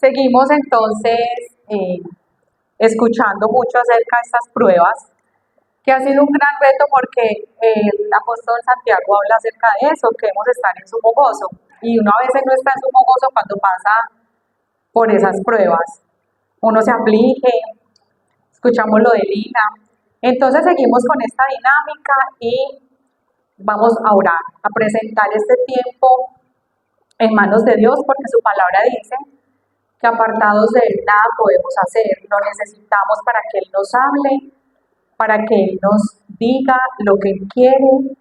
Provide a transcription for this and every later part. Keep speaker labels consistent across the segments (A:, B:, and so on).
A: Seguimos entonces escuchando mucho acerca de estas pruebas, que ha sido un gran reto porque el apóstol Santiago habla acerca de eso, que debemos estar en sumo gozo. Y uno a veces no está en sumo gozo cuando pasa por esas pruebas. Uno se aflige, escuchamos lo de Lina. Entonces seguimos con esta dinámica y vamos a orar, a presentar este tiempo en manos de Dios, porque su palabra dice que apartados de Él nada podemos hacer. Lo necesitamos para que Él nos hable, para que Él nos diga lo que Él quiere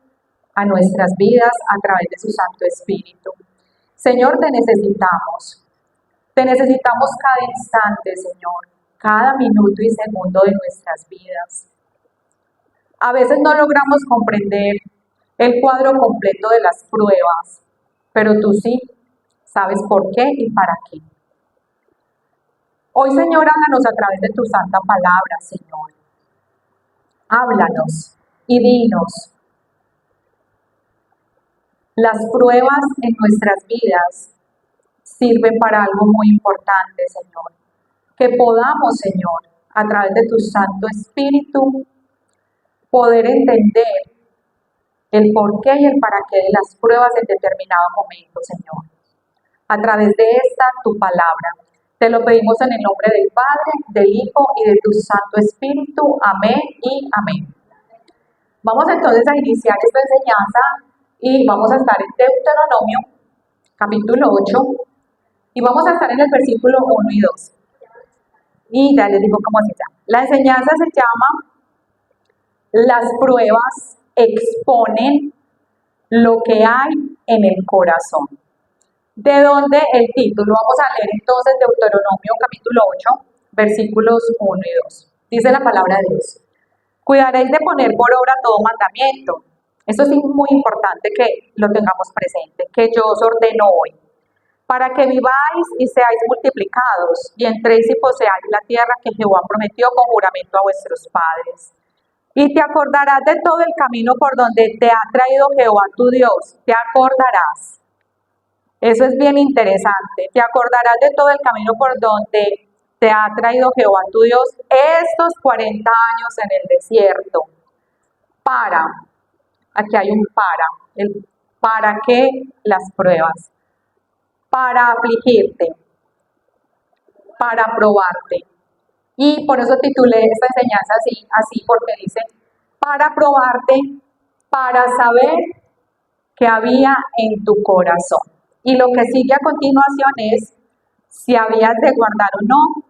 A: a nuestras vidas a través de su Santo Espíritu. Señor, te necesitamos. Te necesitamos cada instante, Señor, cada minuto y segundo de nuestras vidas. A veces no logramos comprender el cuadro completo de las pruebas, pero tú sí sabes por qué y para qué. Hoy, Señor, háblanos a través de tu santa palabra, Señor. Háblanos y dinos. Las pruebas en nuestras vidas sirven para algo muy importante, Señor. Que podamos, Señor, a través de tu Santo Espíritu, poder entender el porqué y el para qué de las pruebas en determinado momento, Señor. A través de esta, tu palabra. Te lo pedimos en el nombre del Padre, del Hijo y de tu Santo Espíritu. Amén y amén. Vamos entonces a iniciar esta enseñanza y vamos a estar en Deuteronomio, capítulo 8, y vamos a estar en el versículo 1 y 2. Y ya les digo cómo se llama. La enseñanza se llama Las pruebas exponen lo que hay en el corazón. ¿De dónde el título? Vamos a leer entonces Deuteronomio capítulo 8, versículos 1 y 2. Dice la palabra de Dios. Cuidaréis de poner por obra todo mandamiento. Esto es muy importante que lo tengamos presente, que yo os ordeno hoy, para que viváis y seáis multiplicados, y entréis y poseáis la tierra que Jehová prometió con juramento a vuestros padres. Y te acordarás de todo el camino por donde te ha traído Jehová tu Dios, te acordarás. Eso es bien interesante. Te acordarás de todo el camino por donde te ha traído Jehová tu Dios estos 40 años en el desierto. Aquí hay un ¿para qué las pruebas? Para afligirte, para probarte. Y por eso titulé esta enseñanza así porque dice, para probarte, para saber qué había en tu corazón. Y lo que sigue a continuación es si habías de guardar o no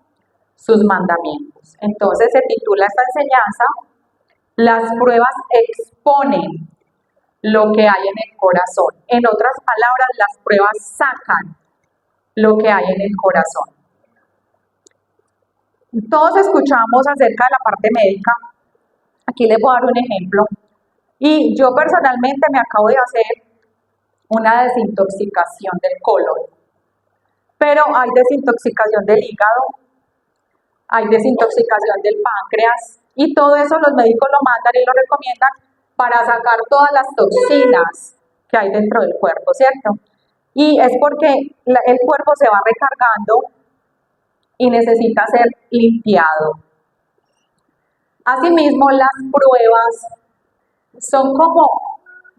A: sus mandamientos. Entonces se titula esta enseñanza, las pruebas exponen lo que hay en el corazón. En otras palabras, las pruebas sacan lo que hay en el corazón. Todos escuchamos acerca de la parte médica. Aquí les voy a dar un ejemplo. Y yo personalmente me acabo de hacer una desintoxicación del colon. Pero hay desintoxicación del hígado, hay desintoxicación del páncreas, y todo eso los médicos lo mandan y lo recomiendan para sacar todas las toxinas que hay dentro del cuerpo, ¿cierto? Y es porque el cuerpo se va recargando y necesita ser limpiado. Asimismo, las pruebas son como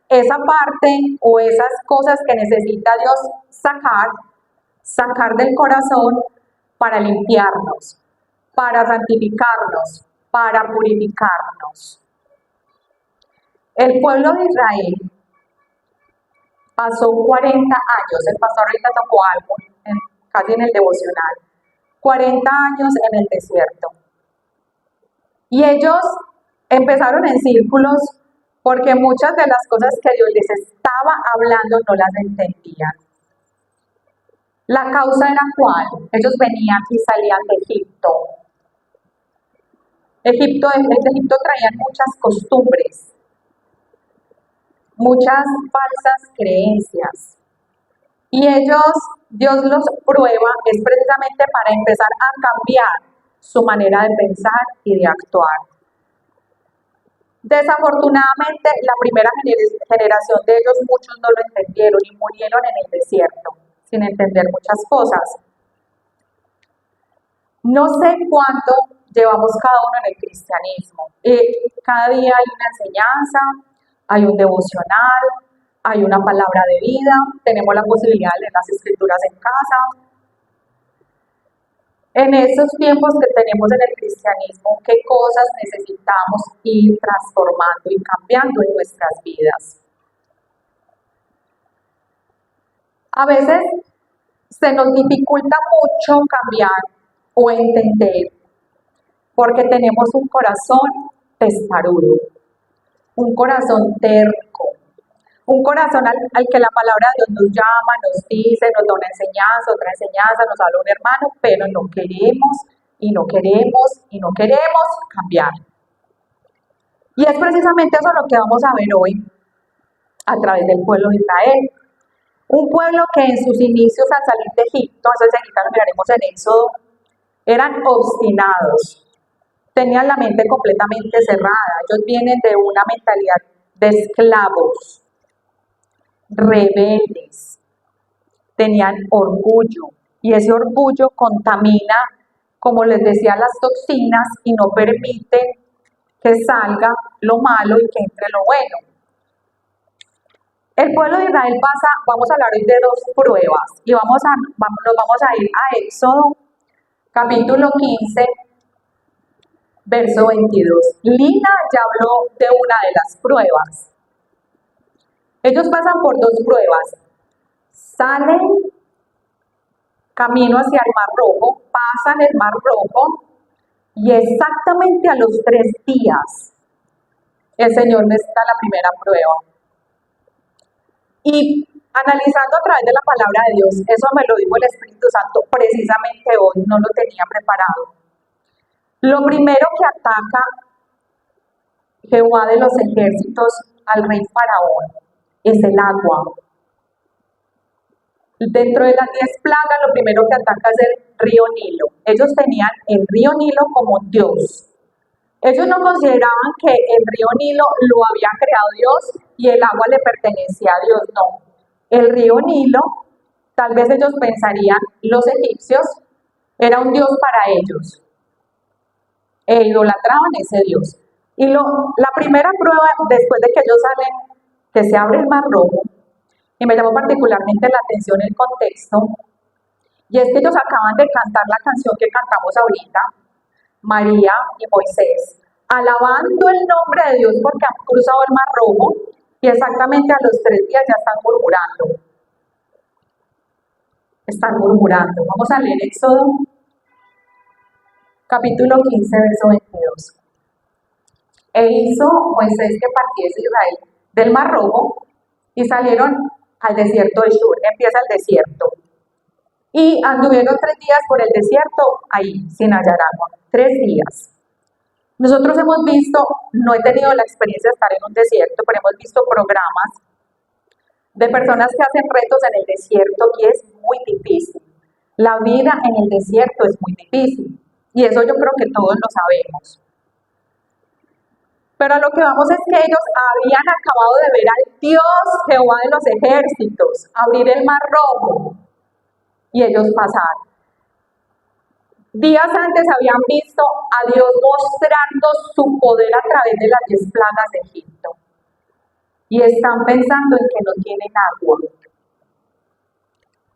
A: esa parte o esas cosas que necesita Dios sacar del corazón para limpiarnos, para santificarnos, para purificarnos. El pueblo de Israel pasó 40 años, el pastor ahorita tocó algo, casi en el devocional, 40 años en el desierto. Y ellos empezaron en círculos porque muchas de las cosas que Dios les estaba hablando no las entendían. La causa era ¿cuál? Ellos venían y salían de Egipto. Desde Egipto traían muchas costumbres, muchas falsas creencias. Y Dios los prueba es precisamente para empezar a cambiar su manera de pensar y de actuar. Desafortunadamente, la primera generación de ellos, muchos no lo entendieron y murieron en el desierto, sin entender muchas cosas. No sé cuánto llevamos cada uno en el cristianismo. Cada día hay una enseñanza, hay un devocional, hay una palabra de vida, tenemos la posibilidad de leer las escrituras en casa. En estos tiempos que tenemos en el cristianismo, ¿qué cosas necesitamos ir transformando y cambiando en nuestras vidas? A veces se nos dificulta mucho cambiar o entender porque tenemos un corazón testarudo, un corazón terco, un corazón al que la palabra de Dios nos llama, nos dice, nos da una enseñanza, otra enseñanza, nos habla un hermano, pero no queremos y no queremos y no queremos cambiar. Y es precisamente eso lo que vamos a ver hoy a través del pueblo de Israel. Un pueblo que en sus inicios al salir de Egipto, entonces ahorita lo miraremos en Éxodo, eran obstinados, tenían la mente completamente cerrada, ellos vienen de una mentalidad de esclavos, rebeldes, tenían orgullo y ese orgullo contamina, como les decía, las toxinas y no permite que salga lo malo y que entre lo bueno. El pueblo de Israel vamos a hablar hoy de dos pruebas y nos vamos a ir a Éxodo capítulo 15, verso 22. Lina ya habló de una de las pruebas. Ellos pasan por dos pruebas. Salen camino hacia el Mar Rojo, pasan el Mar Rojo y exactamente a los 3 días el Señor les da la primera prueba. Y analizando a través de la palabra de Dios, eso me lo dijo el Espíritu Santo precisamente hoy, no lo tenía preparado. Lo primero que ataca Jehová de los ejércitos al rey Faraón es el agua. Dentro de las 10 plagas, lo primero que ataca es el río Nilo. Ellos tenían el río Nilo como Dios. Ellos no consideraban que el río Nilo lo había creado Dios y el agua le pertenecía a Dios, no. El río Nilo, tal vez ellos pensarían, los egipcios, era un Dios para ellos. E idolatraban ese Dios. Y la primera prueba, después de que ellos salen, que se abre el Mar Rojo, y me llamó particularmente la atención el contexto, y es que ellos acaban de cantar la canción que cantamos ahorita, María y Moisés, alabando el nombre de Dios porque han cruzado el Mar Rojo, y exactamente a los 3 días ya están murmurando. Están murmurando. Vamos a leer Éxodo, capítulo 15, verso 22. E hizo Moisés que partiese Israel del Mar Rojo y salieron al desierto de Shur. Empieza el desierto. Y anduvieron 3 días por el desierto ahí, sin hallar agua. 3 días. Nosotros hemos visto, no he tenido la experiencia de estar en un desierto, pero hemos visto programas de personas que hacen retos en el desierto y es muy difícil. La vida en el desierto es muy difícil y eso yo creo que todos lo sabemos. Pero a lo que vamos es que ellos habían acabado de ver al Dios Jehová de los ejércitos abrir el Mar Rojo y ellos pasaron. Días antes habían visto a Dios mostrando su poder a través de las 10 plagas de Egipto. Y están pensando en que no tienen agua.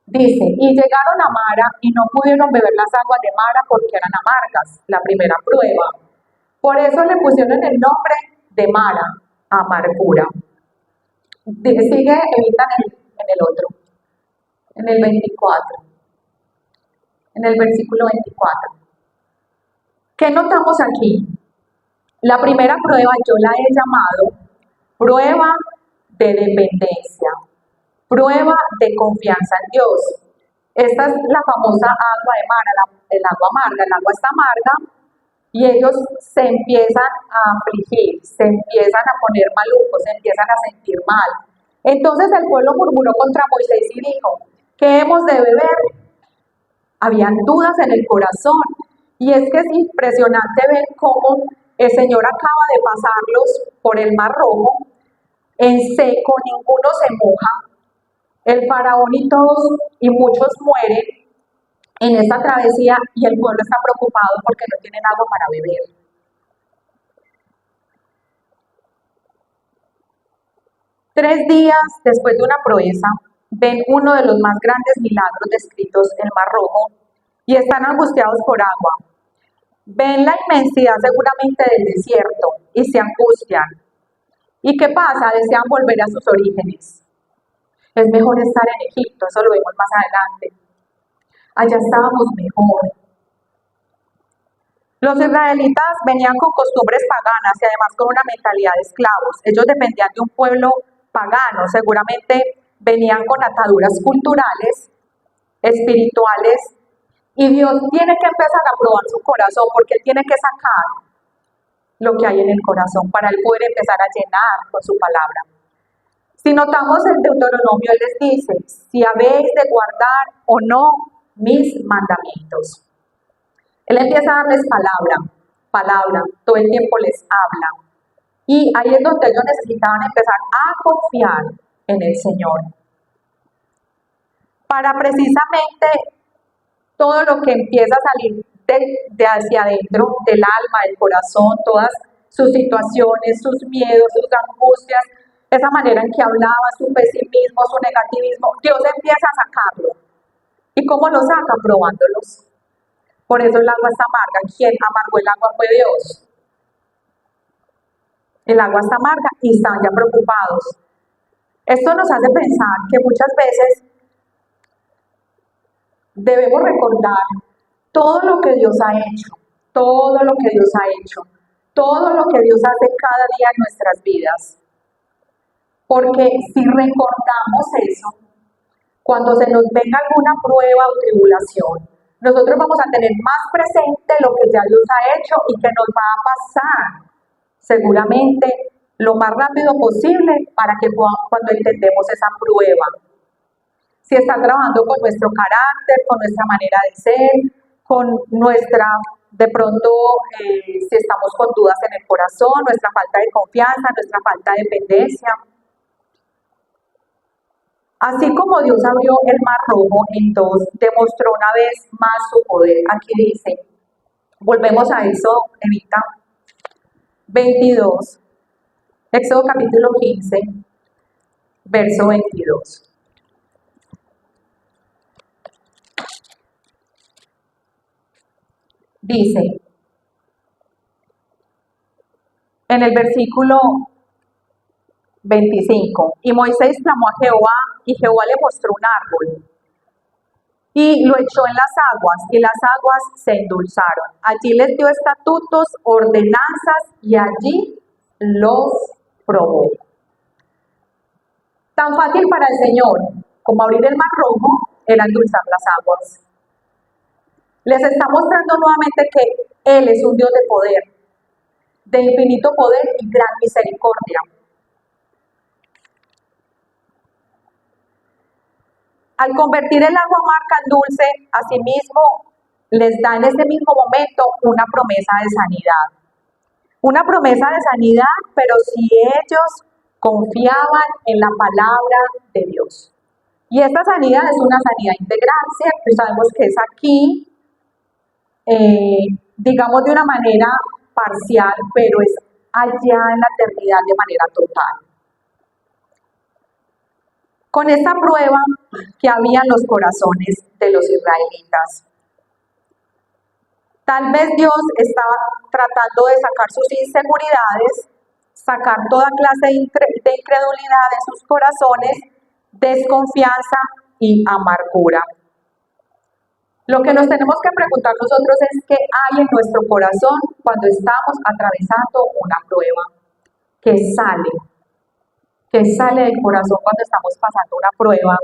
A: Dice, y llegaron a Mara y no pudieron beber las aguas de Mara porque eran amargas, la primera prueba. Por eso le pusieron el nombre de Mara, amargura. Sigue, Evita, en el otro, en el 24. En el versículo 24. ¿Qué notamos aquí? La primera prueba yo la he llamado prueba de dependencia, prueba de confianza en Dios. Esta es la famosa agua de Mara, el agua amarga. El agua está amarga y ellos se empiezan a afligir, se empiezan a poner malucos, se empiezan a sentir mal. Entonces el pueblo murmuró contra Moisés y dijo, ¿qué hemos de beber? Habían dudas en el corazón y es que es impresionante ver cómo el Señor acaba de pasarlos por el Mar Rojo en seco, ninguno se moja, el faraón y todos y muchos mueren en esta travesía y el pueblo está preocupado porque no tienen agua para beber. Tres días después de una proeza, ven uno de los más grandes milagros descritos, el Mar Rojo, y están angustiados por agua. Ven la inmensidad seguramente del desierto y se angustian. ¿Y qué pasa? Desean volver a sus orígenes. Es mejor estar en Egipto, eso lo vemos más adelante. Allá estábamos mejor. Los israelitas venían con costumbres paganas y además con una mentalidad de esclavos. Ellos dependían de un pueblo pagano, seguramente venían con ataduras culturales, espirituales, y Dios tiene que empezar a probar su corazón porque Él tiene que sacar lo que hay en el corazón para Él poder empezar a llenar con su palabra. Si notamos el Deuteronomio, Él les dice, si habéis de guardar o no mis mandamientos. Él empieza a darles palabra, todo el tiempo les habla. Y ahí es donde ellos necesitaban empezar a confiar en el Señor. Para precisamente todo lo que empieza a salir de hacia adentro, del alma, del corazón, todas sus situaciones, sus miedos, sus angustias, esa manera en que hablaba, su pesimismo, su negativismo, Dios empieza a sacarlo. ¿Y cómo lo saca? Probándolos. Por eso el agua está amarga. ¿Quién amargó el agua? Fue Dios. El agua está amarga y están ya preocupados. Esto nos hace pensar que muchas veces debemos recordar todo lo que Dios ha hecho, todo lo que Dios ha hecho, todo lo que Dios hace cada día en nuestras vidas. Porque si recordamos eso, cuando se nos venga alguna prueba o tribulación, nosotros vamos a tener más presente lo que ya Dios ha hecho y que nos va a pasar seguramente lo más rápido posible para que cuando entendemos esa prueba. Si está trabajando con nuestro carácter, con nuestra manera de ser, con nuestra, de pronto, si estamos con dudas en el corazón, nuestra falta de confianza, nuestra falta de dependencia. Así como Dios abrió el Mar Rojo en dos, demostró una vez más su poder. Aquí dice, volvemos a eso, Evita, 22, Éxodo capítulo 15, verso 22. Dice, en el versículo 25, y Moisés clamó a Jehová, y Jehová le mostró un árbol, y lo echó en las aguas, y las aguas se endulzaron. Allí les dio estatutos, ordenanzas, y allí los probó. Tan fácil para el Señor como abrir el Mar Rojo era endulzar las aguas. Les está mostrando nuevamente que Él es un Dios de poder, de infinito poder y gran misericordia. Al convertir el agua amarga en dulce, asimismo les da en ese mismo momento una promesa de sanidad. Una promesa de sanidad, pero si ellos confiaban en la palabra de Dios. Y esta sanidad es una sanidad integral, ¿cierto? Y sabemos que es aquí, digamos de una manera parcial, pero es allá en la eternidad de manera total. Con esta prueba que había en los corazones de los israelitas, tal vez Dios estaba tratando de sacar sus inseguridades, sacar toda clase de incredulidad de sus corazones, desconfianza y amargura. Lo que nos tenemos que preguntar nosotros es qué hay en nuestro corazón cuando estamos atravesando una prueba. ¿Qué sale del corazón cuando estamos pasando una prueba?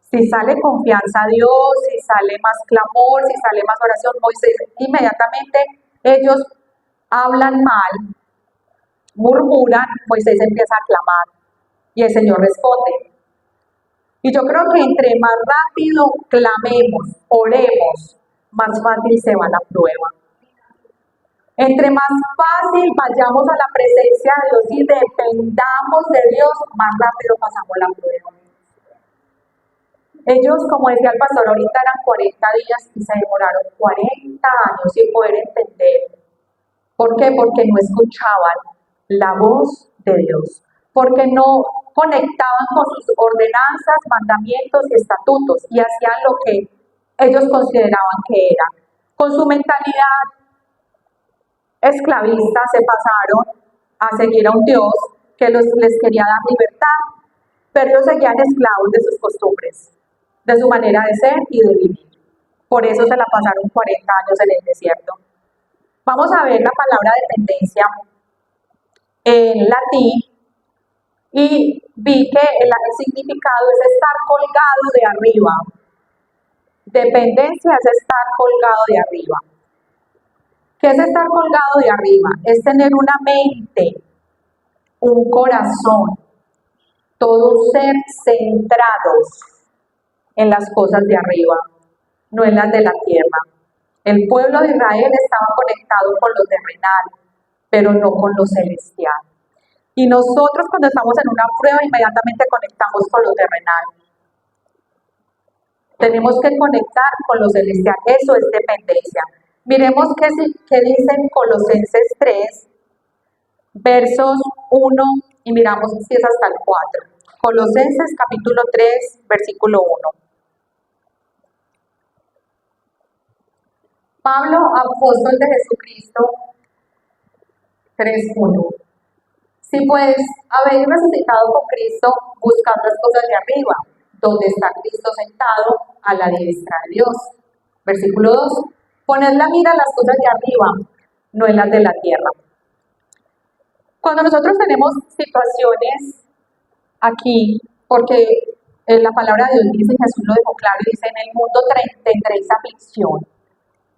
A: Si sale confianza a Dios, si sale más clamor, si sale más oración. Moisés, inmediatamente ellos hablan mal, murmuran, Moisés empieza a clamar y el Señor responde. Y yo creo que entre más rápido clamemos, oremos, más fácil se va la prueba. Entre más fácil vayamos a la presencia de Dios y dependamos de Dios, más rápido pasamos la prueba. Ellos, como decía el pastor, ahorita eran 40 días y se demoraron 40 años sin poder entender. ¿Por qué? Porque no escuchaban la voz de Dios, porque no conectaban con sus ordenanzas, mandamientos y estatutos y hacían lo que ellos consideraban que era. Con su mentalidad esclavista se pasaron a seguir a un Dios que les quería dar libertad, pero ellos seguían esclavos de sus costumbres, de su manera de ser y de vivir. Por eso se la pasaron 40 años en el desierto. Vamos a ver la palabra dependencia en latín y vi que el significado es estar colgado de arriba. Dependencia es estar colgado de arriba. ¿Qué es estar colgado de arriba? Es tener una mente, un corazón, todo un ser centrados en las cosas de arriba, no en las de la tierra. El pueblo de Israel estaba conectado con lo terrenal, pero no con lo celestial. Y nosotros cuando estamos en una prueba inmediatamente conectamos con lo terrenal. Tenemos que conectar con lo celestial, eso es dependencia. Miremos qué dice en Colosenses 3, versos 1 y miramos si es hasta el 4. Colosenses capítulo 3, versículo 1. Pablo, apóstol de Jesucristo, 3:1. Si pues habéis resucitado con Cristo, buscad las cosas de arriba, donde está Cristo sentado a la diestra de Dios. Versículo 2. Poned la mira en las cosas de arriba, no en las de la tierra. Cuando nosotros tenemos situaciones aquí, porque la palabra de Dios dice, Jesús lo dejó claro, dice, en el mundo tendréis aflicción,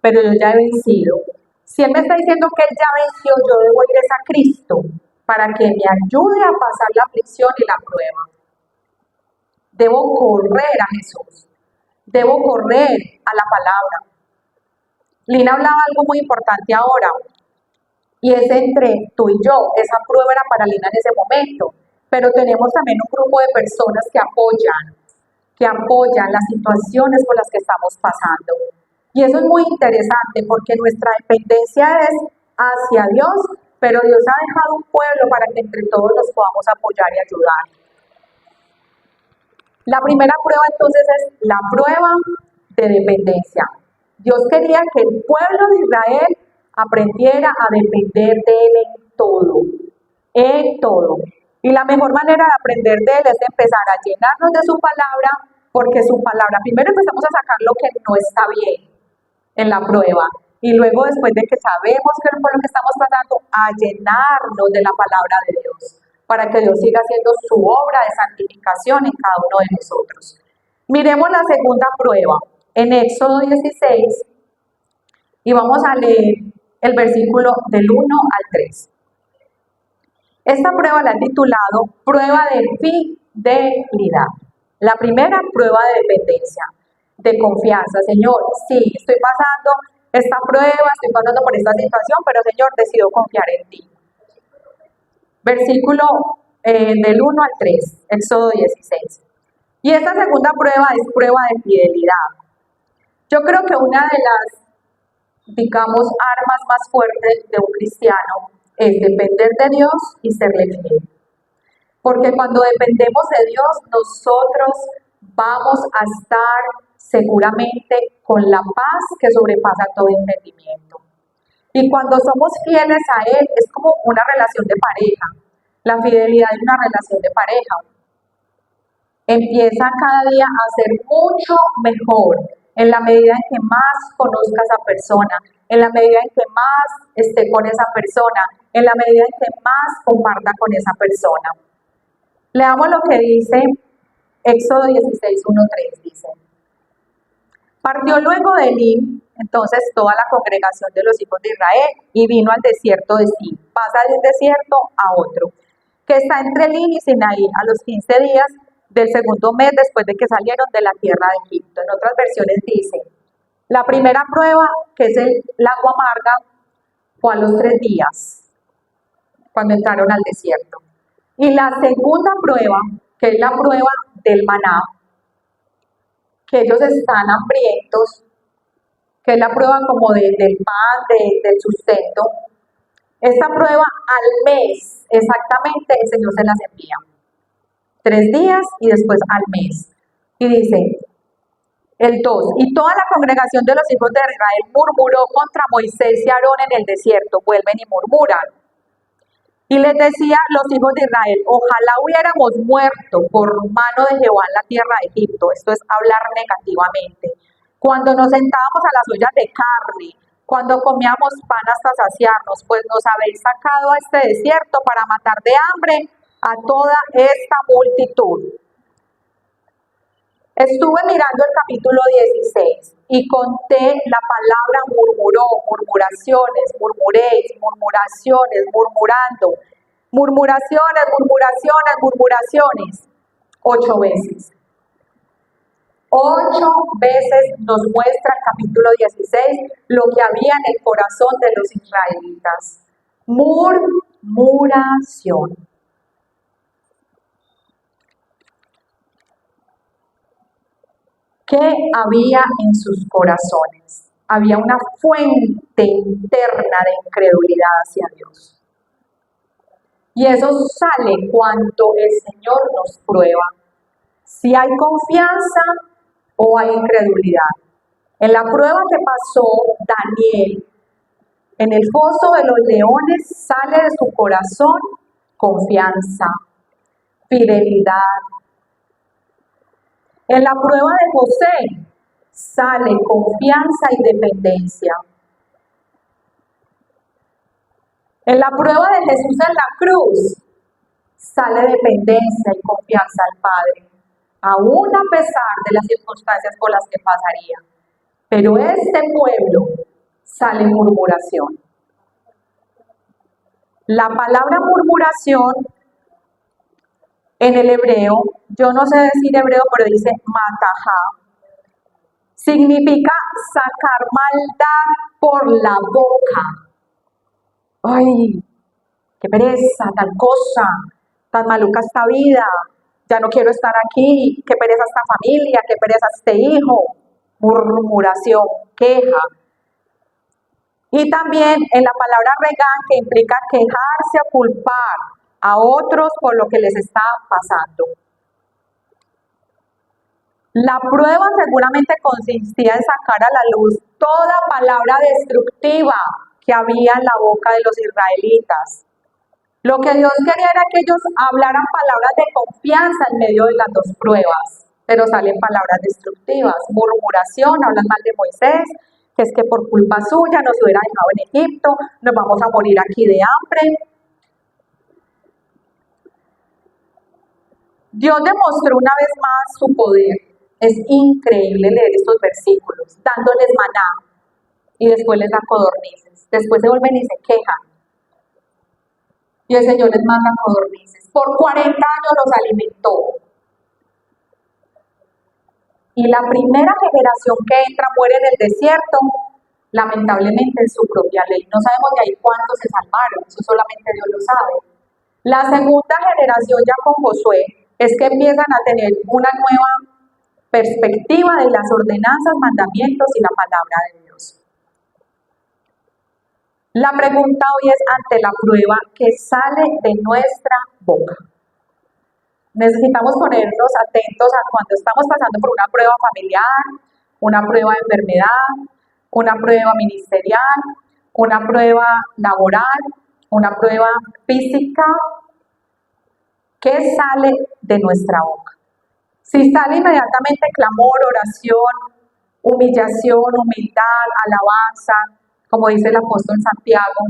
A: pero yo ya he vencido. Si Él me está diciendo que Él ya venció, yo debo ir a Cristo para que me ayude a pasar la aflicción y la prueba. Debo correr a Jesús, debo correr a la palabra. Lina hablaba algo muy importante ahora, y es entre tú y yo. Esa prueba era para Lina en ese momento, pero tenemos también un grupo de personas que apoyan las situaciones por las que estamos pasando. Y eso es muy interesante porque nuestra dependencia es hacia Dios, pero Dios ha dejado un pueblo para que entre todos nos podamos apoyar y ayudar. La primera prueba entonces es la prueba de dependencia. Dios quería que el pueblo de Israel aprendiera a depender de Él en todo, en todo. Y la mejor manera de aprender de Él es empezar a llenarnos de su palabra, porque su palabra, primero empezamos a sacar lo que no está bien en la prueba, y luego después de que sabemos que por lo que estamos pasando, a llenarnos de la palabra de Dios, para que Dios siga haciendo su obra de santificación en cada uno de nosotros. Miremos la segunda prueba, en Éxodo 16, y vamos a leer el versículo del 1 al 3. Esta prueba la he titulado Prueba de Fidelidad. La primera, prueba de dependencia, de confianza. Señor, sí, estoy pasando esta prueba, estoy pasando por esta situación, pero Señor, decido confiar en ti. Versículo del 1 al 3, Éxodo 16. Y esta segunda prueba es prueba de fidelidad. Yo creo que una de las, digamos, armas más fuertes de un cristiano es depender de Dios y serle fiel. Porque cuando dependemos de Dios, nosotros vamos a estar seguramente con la paz que sobrepasa todo entendimiento. Y cuando somos fieles a Él, es como una relación de pareja. La fidelidad es una relación de pareja. Empieza cada día a ser mucho mejor en la medida en que más conozca a esa persona, en la medida en que más esté con esa persona, en la medida en que más comparta con esa persona. Leamos lo que dice Éxodo 16, 1, 3, dice. Partió luego de Elim, entonces toda la congregación de los hijos de Israel, y vino al desierto de Sin. Pasa de un desierto a otro, que está entre Elim y Sinaí, a los 15 días del segundo mes después de que salieron de la tierra de Egipto. En otras versiones dice, la primera prueba, que es el agua amarga, fue a los 3 días, cuando entraron al desierto. Y la segunda prueba, que es la prueba del maná, que ellos están hambrientos, que es la prueba como del pan, del sustento. Esta prueba al mes, exactamente, el Señor se las envía. 3 días y después al mes. Y dice, el 2, y toda la congregación de los hijos de Israel murmuró contra Moisés y Aarón en el desierto, vuelven y murmuran. Y les decía los hijos de Israel, ojalá hubiéramos muerto por mano de Jehová en la tierra de Egipto. Esto es hablar negativamente. Cuando nos sentábamos a las ollas de carne, cuando comíamos pan hasta saciarnos, pues nos habéis sacado a este desierto para matar de hambre a toda esta multitud. Estuve mirando el capítulo 16 y conté la palabra murmuró, murmuraciones, murmuréis, murmuraciones, murmurando, murmuraciones, murmuraciones, murmuraciones, 8 veces. 8 veces nos muestra el capítulo 16 lo que había en el corazón de los israelitas. Murmuración. ¿Qué había en sus corazones? Había una fuente interna de incredulidad hacia Dios. Y eso sale cuando el Señor nos prueba si hay confianza o hay incredulidad. En la prueba que pasó Daniel, en el foso de los leones sale de su corazón confianza, fidelidad. En la prueba de José sale confianza y dependencia. En la prueba de Jesús en la cruz sale dependencia y confianza al Padre, aún a pesar de las circunstancias por las que pasaría. Pero este pueblo sale murmuración. La palabra murmuración en el hebreo, yo no sé decir hebreo, pero dice matajá, significa sacar maldad por la boca. Ay, qué pereza, tal cosa, tan maluca esta vida, ya no quiero estar aquí, qué pereza esta familia, qué pereza este hijo. Murmuración, queja. Y también en la palabra regán, que implica quejarse o culpar a otros por lo que les está pasando. La prueba seguramente consistía en sacar a la luz toda palabra destructiva que había en la boca de los israelitas. Lo que Dios quería era que ellos hablaran palabras de confianza en medio de las 2 pruebas, pero salen palabras destructivas, murmuración, hablan mal de Moisés, que es que por culpa suya nos hubiera dejado en Egipto, nos vamos a morir aquí de hambre. Dios demostró una vez más su poder. Es increíble leer estos versículos, dándoles maná y después les da codornices. Después se vuelven y se quejan. Y el Señor les manda codornices. Por 40 años los alimentó. Y la primera generación que entra muere en el desierto, lamentablemente en su propia ley. No sabemos de ahí cuántos se salvaron, eso solamente Dios lo sabe. La segunda generación ya con Josué es que empiezan a tener una nueva perspectiva de las ordenanzas, mandamientos y la palabra de Dios. La pregunta hoy es ante la prueba que sale de nuestra boca. Necesitamos ponernos atentos a cuando estamos pasando por una prueba familiar, una prueba de enfermedad, una prueba ministerial, una prueba laboral, una prueba física. ¿Qué sale de nuestra boca? Si sale inmediatamente clamor, oración, humillación, humildad, alabanza, como dice el apóstol Santiago,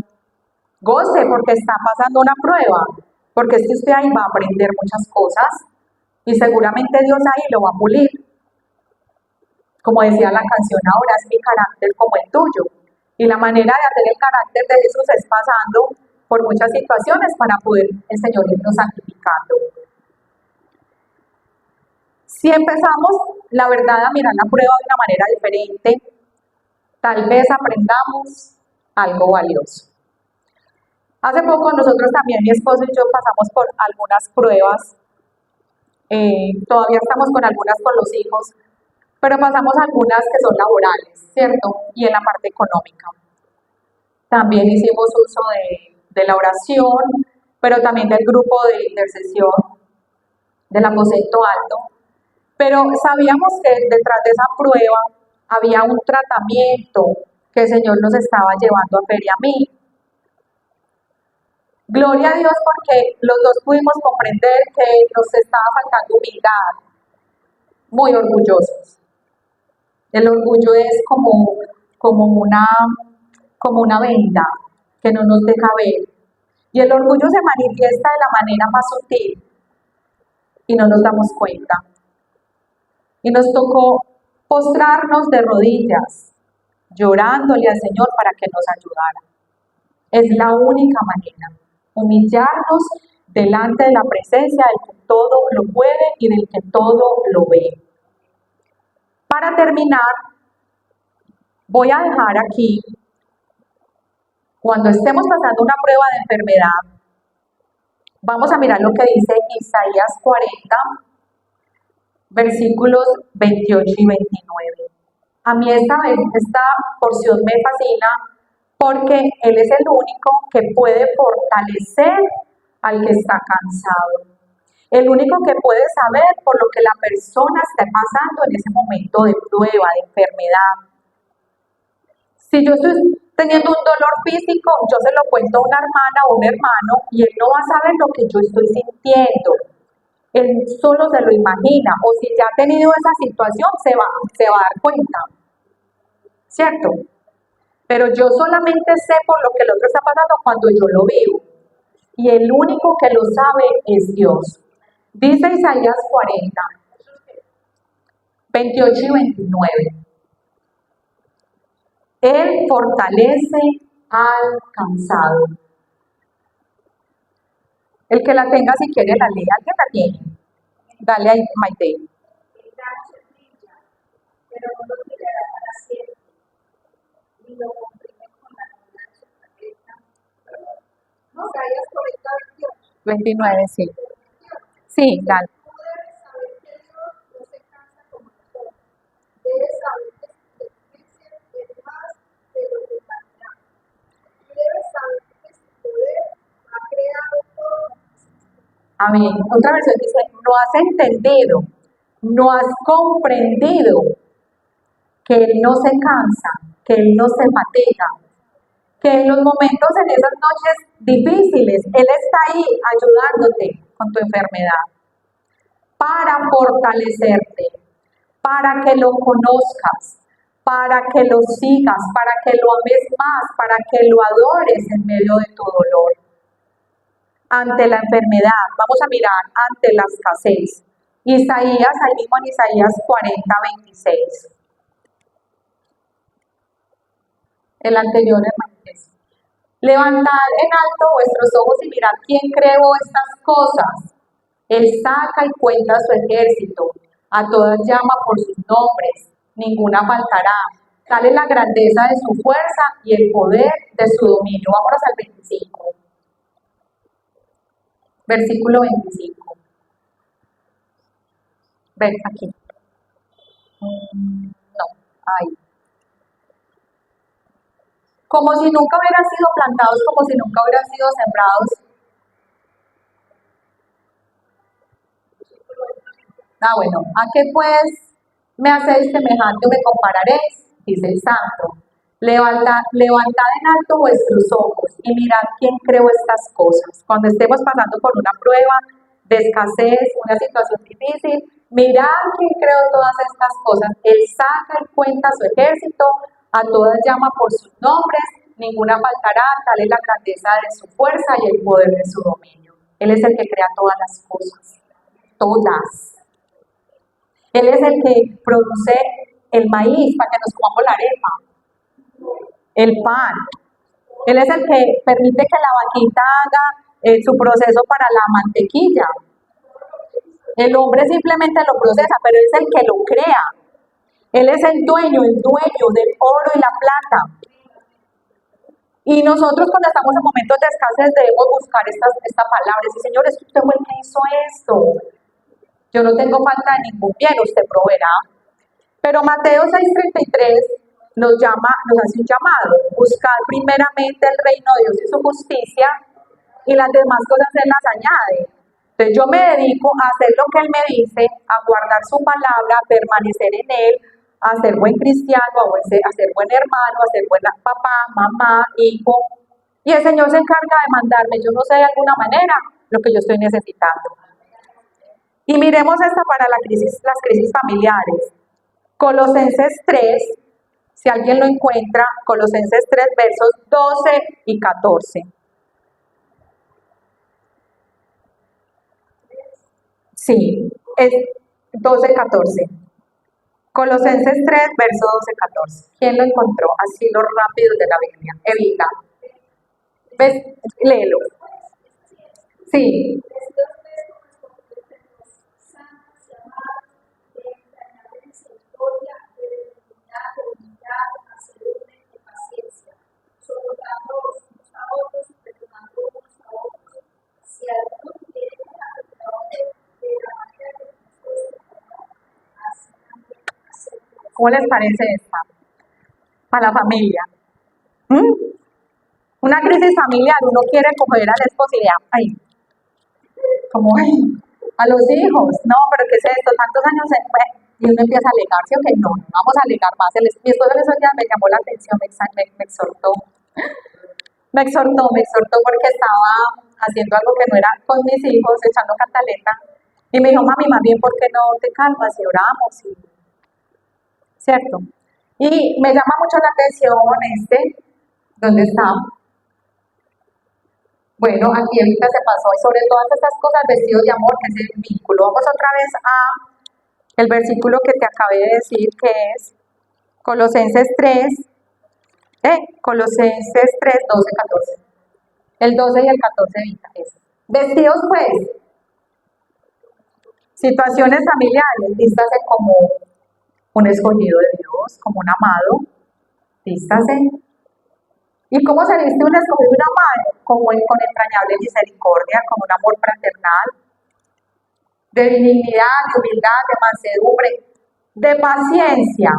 A: goce porque está pasando una prueba, porque es que usted ahí va a aprender muchas cosas y seguramente Dios ahí lo va a pulir. Como decía la canción ahora, es mi carácter como el tuyo. Y la manera de hacer el carácter de Jesús es pasando por muchas situaciones para poder el Señor irnos santificando. Si empezamos, la verdad, a mirar la prueba de una manera diferente, tal vez aprendamos algo valioso. Hace poco nosotros también, mi esposo y yo, pasamos por algunas pruebas. Todavía estamos con algunas con los hijos, pero pasamos algunas que son laborales, ¿cierto? Y en la parte económica. También hicimos uso de la oración, pero también del grupo de intercesión del aposento alto. Pero sabíamos que detrás de esa prueba había un tratamiento que el Señor nos estaba llevando a Fer y a mí. Gloria a Dios porque los dos pudimos comprender que nos estaba faltando humildad, muy orgullosos. El orgullo es como una venda que no nos deja ver. Y el orgullo se manifiesta de la manera más sutil y no nos damos cuenta. Y nos tocó postrarnos de rodillas, llorándole al Señor para que nos ayudara. Es la única manera, humillarnos delante de la presencia del que todo lo puede y del que todo lo ve. Para terminar, voy a dejar aquí, cuando estemos pasando una prueba de enfermedad, vamos a mirar lo que dice Isaías 40, versículos 28 y 29. A mí esta porción me fascina porque Él es el único que puede fortalecer al que está cansado. El único que puede saber por lo que la persona está pasando en ese momento de prueba, de enfermedad. Si yo estoy teniendo un dolor físico, yo se lo cuento a una hermana o un hermano y él no va a saber lo que yo estoy sintiendo. Él solo se lo imagina, o si ya ha tenido esa situación, se va a dar cuenta, ¿cierto? Pero yo solamente sé por lo que el otro está pasando cuando yo lo vivo, y el único que lo sabe es Dios. Dice Isaías 40, 28 y 29. Él fortalece al cansado. El que la tenga, si quiere, la lee. ¿Alguien la tiene? Dale ahí, Maite. Pero no lo tirará para siempre, ni lo comprime con la luna de su cabeza. No, Isaías 40, 29, sí. Sí, dale. Tú debes saber que Dios no se cansa como nosotros. Debes saber que su justicia es más de lo que caminamos. Debes saber que su poder ha creado todo. Amén. Otra versión dice, no has entendido, no has comprendido que Él no se cansa, que Él no se fatiga, que en los momentos, en esas noches difíciles, Él está ahí ayudándote con tu enfermedad, para fortalecerte, para que lo conozcas, para que lo sigas, para que lo ames más, para que lo adores en medio de tu dolor. Ante la enfermedad, vamos a mirar ante la escasez. Isaías, ahí mismo en Isaías 40, 26. El anterior, hermano. Levantad en alto vuestros ojos y mirad quién creó estas cosas. Él saca y cuenta su ejército, a todas llama por sus nombres, ninguna faltará. Tal es la grandeza de su fuerza y el poder de su dominio. Vámonos al 25. Versículo 25. Ven aquí. No, ahí. Como si nunca hubieran sido plantados, como si nunca hubieran sido sembrados. Bueno, ¿a qué pues me hacéis semejante o me compararéis? Dice el santo. Levantad en alto vuestros ojos y mirad quién creó estas cosas. Cuando estemos pasando por una prueba de escasez, una situación difícil, mirad quién creó todas estas cosas. Él saca y cuenta su ejército, a todas llama por sus nombres, ninguna faltará, tal es la grandeza de su fuerza y el poder de su dominio. Él es el que crea todas las cosas, todas. Él es el que produce el maíz para que nos comamos la arepa, el pan. Él es el que permite que la vaquita haga su proceso para la mantequilla. El hombre simplemente lo procesa, pero él es el que lo crea. Él es el dueño del oro y la plata. Y nosotros cuando estamos en momentos de escasez debemos buscar esta palabra. Decir, Señor, es que usted fue el que hizo esto. Yo no tengo falta de ningún bien, usted proveerá. Pero Mateo 6:33 nos hace un llamado, buscar primeramente el reino de Dios y su justicia, y las demás cosas Él las añade. Entonces yo me dedico a hacer lo que Él me dice, a guardar su palabra, a permanecer en Él, a ser buen cristiano, a ser buen hermano, a ser buen papá, mamá, hijo. Y el Señor se encarga de mandarme, yo no sé de alguna manera, lo que yo estoy necesitando. Y miremos esta para las crisis familiares. Colosenses 3, si alguien lo encuentra, Colosenses 3, versos 12 y 14. Sí, es 12, 14. Colosenses 3, verso 12, 14. ¿Quién lo encontró? Así lo rápido de la Biblia. Evita. ¿Ves? Léelo. Sí. ¿Cómo les parece esta? A la familia. ¿Mm? Una crisis familiar, uno quiere coger a la esposa y le ay, como, ay, a los hijos, no, pero ¿qué es esto? Tantos años, y uno empieza a alegar, ¿sí o qué? No, no vamos a alegar más. Mi esposo en esos días me llamó la atención, me exhortó. Me exhortó porque estaba haciendo algo que no era con mis hijos, echando cantaleta. Y me dijo, mami, más bien, ¿por qué no te calmas y oramos? ¿Cierto? Y me llama mucho la atención ¿dónde está? Bueno, aquí ahorita se pasó, y sobre todas estas cosas vestidos de amor, que es el vínculo. Vamos otra vez a el versículo que te acabé de decir, que es Colosenses 3, Colosenses 3, 12, 14. El 12 y el 14 evita eso. Vestidos pues, situaciones familiares, vístase como un escogido de Dios, como un amado, vístase. ¿Y cómo se viste un escogido y un amado? Con entrañable misericordia, con un amor fraternal, de dignidad, de humildad, de mansedumbre, de paciencia.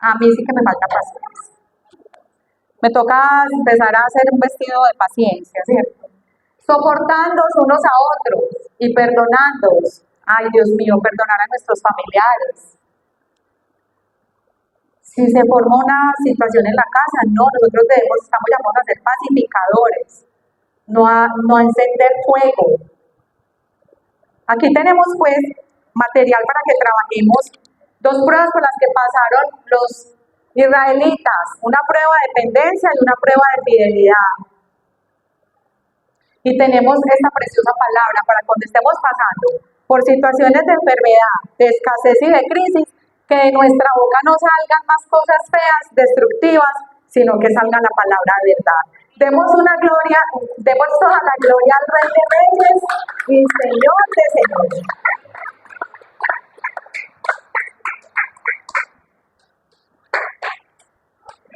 A: A mí sí que me falta paciencia. Me toca empezar a hacer un vestido de paciencia, ¿cierto? Soportándonos unos a otros y perdonándonos. Ay, Dios mío, perdonar a nuestros familiares. Si se forma una situación en la casa, no, nosotros estamos llamados a ser pacificadores, no a encender fuego. Aquí tenemos pues material para que trabajemos dos pruebas por las que pasaron los israelitas, una prueba de dependencia y una prueba de fidelidad. Y tenemos esta preciosa palabra para cuando estemos pasando por situaciones de enfermedad, de escasez y de crisis, que de nuestra boca no salgan más cosas feas, destructivas, sino que salga la palabra de verdad. Demos toda la gloria al Rey de Reyes y Señor de Señores.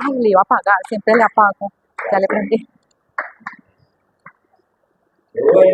A: Ay, le iba a apagar, siempre le apago. Ya le prendí.